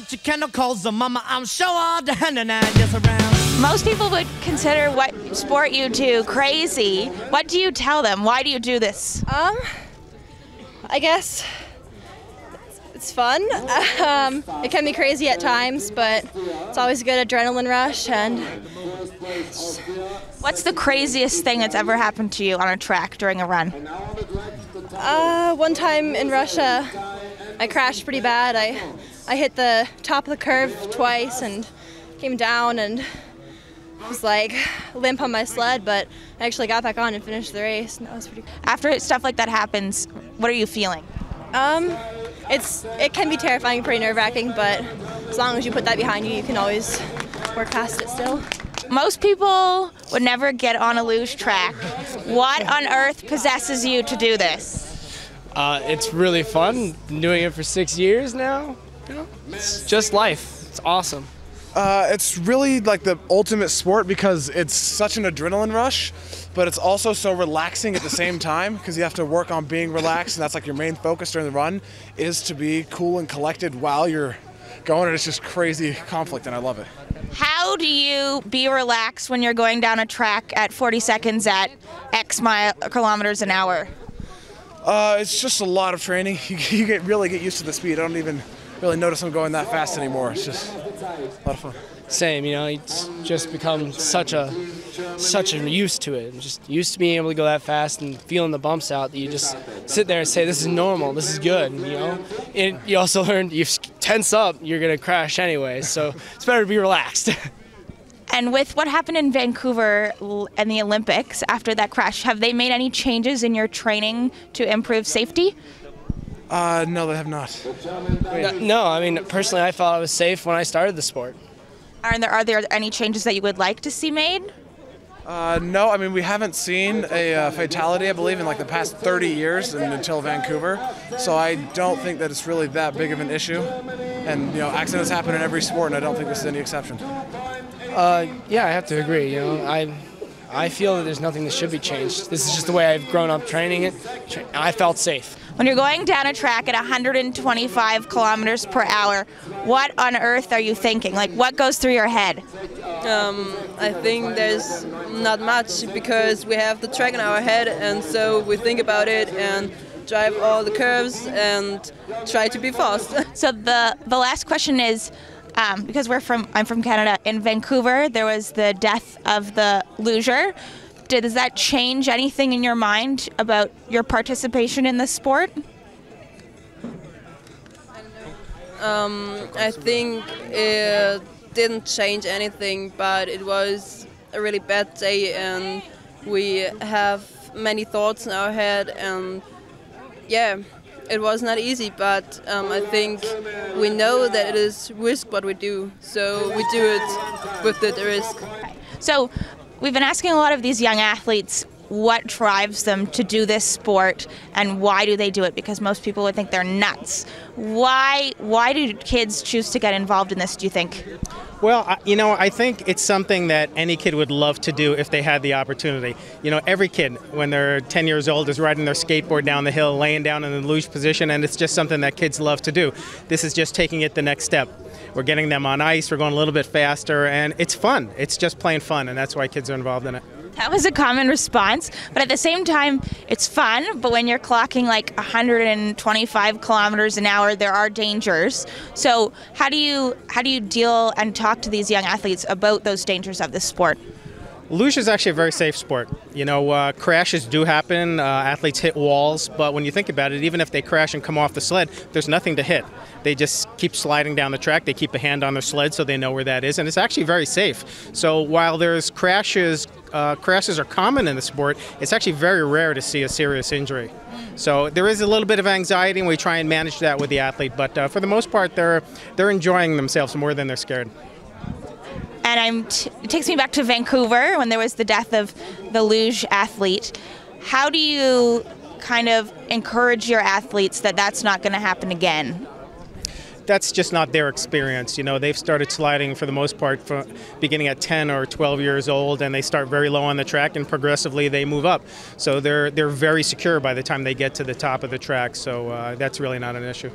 light your candle, calls the mama. I'm sure all the hand and just around. Most people would consider what sport you do crazy. What do you tell them? Why do you do this? I guess it's fun. It can be crazy at times, but it's always a good adrenaline rush. And What's the craziest thing that's ever happened to you on a track during a run? one time in Russia, I crashed pretty bad. I hit the top of the curve twice and came down and was like limp on my sled, but I actually got back on and finished the race, and that was pretty cool. After stuff like that happens, what are you feeling? It can be terrifying and pretty nerve-wracking, but as long as you put that behind you, you can always work past it still. Most people would never get on a luge track. What on earth possesses you to do this? It's really fun. Been doing it for 6 years now. You know, it's just life. It's awesome. It's really like the ultimate sport because it's such an adrenaline rush, but it's also so relaxing at the same time because you have to work on being relaxed, and that's like your main focus during the run is to be cool and collected while you're going, and it's just crazy conflict, and I love it. How do you be relaxed when you're going down a track at 40 seconds at X kilometers an hour? It's just a lot of training. You really get used to the speed. I don't even really notice I'm going that fast anymore. It's just a lot of fun. Same, you know, it's just become such a used to it. I'm just used to being able to go that fast and feeling the bumps out that you just sit there and say, this is normal, this is good, you know. And you also learn, you tense up, you're gonna crash anyway, so it's better to be relaxed. And with what happened in Vancouver and the Olympics after that crash, have they made any changes in your training to improve safety? No, they have not. No, I mean, personally, I felt I was safe when I started the sport. Are there any changes that you would like to see made? No, I mean, we haven't seen a fatality, I believe, in like the past 30 years until Vancouver. So I don't think that it's really that big of an issue. And, you know, accidents happen in every sport, and I don't think this is any exception. Yeah, I have to agree. You know, I feel that there's nothing that should be changed. This is just the way I've grown up training it. I felt safe. When you're going down a track at 125 kilometers per hour, what on earth are you thinking? Like, what goes through your head? I think there's not much because we have the track in our head, and so we think about it and drive all the curves and try to be fast. So the last question is, because I'm from Canada, in Vancouver there was the death of the luger. Does that change anything in your mind about your participation in this sport? I think it didn't change anything, but it was a really bad day, and we have many thoughts in our head, and yeah, it was not easy, but I think we know that it is risk what we do, so we do it with the risk. So we've been asking a lot of these young athletes what drives them to do this sport and why do they do it, because most people would think they're nuts. Why do kids choose to get involved in this, do you think? Well, you know, I think it's something that any kid would love to do if they had the opportunity. You know, every kid, when they're 10 years old, is riding their skateboard down the hill, laying down in the luge position, and it's just something that kids love to do. This is just taking it the next step. We're getting them on ice, we're going a little bit faster, and it's fun. It's just plain fun, and that's why kids are involved in it. That was a common response, but at the same time, it's fun, but when you're clocking like 125 kilometers an hour, there are dangers. So how do you deal and talk to these young athletes about those dangers of this sport? Luge is actually a very safe sport. You know, crashes do happen, athletes hit walls, but when you think about it, even if they crash and come off the sled, there's nothing to hit. They just keep sliding down the track, they keep a hand on their sled so they know where that is, and it's actually very safe. So while there's crashes are common in the sport, it's actually very rare to see a serious injury. So there is a little bit of anxiety, and we try and manage that with the athlete, but for the most part, they're enjoying themselves more than they're scared. And it takes me back to Vancouver when there was the death of the luge athlete. How do you kind of encourage your athletes that that's not going to happen again? That's just not their experience. You know, they've started sliding for the most part from beginning at 10 or 12 years old, and they start very low on the track, and progressively they move up. So they're very secure by the time they get to the top of the track. So that's really not an issue.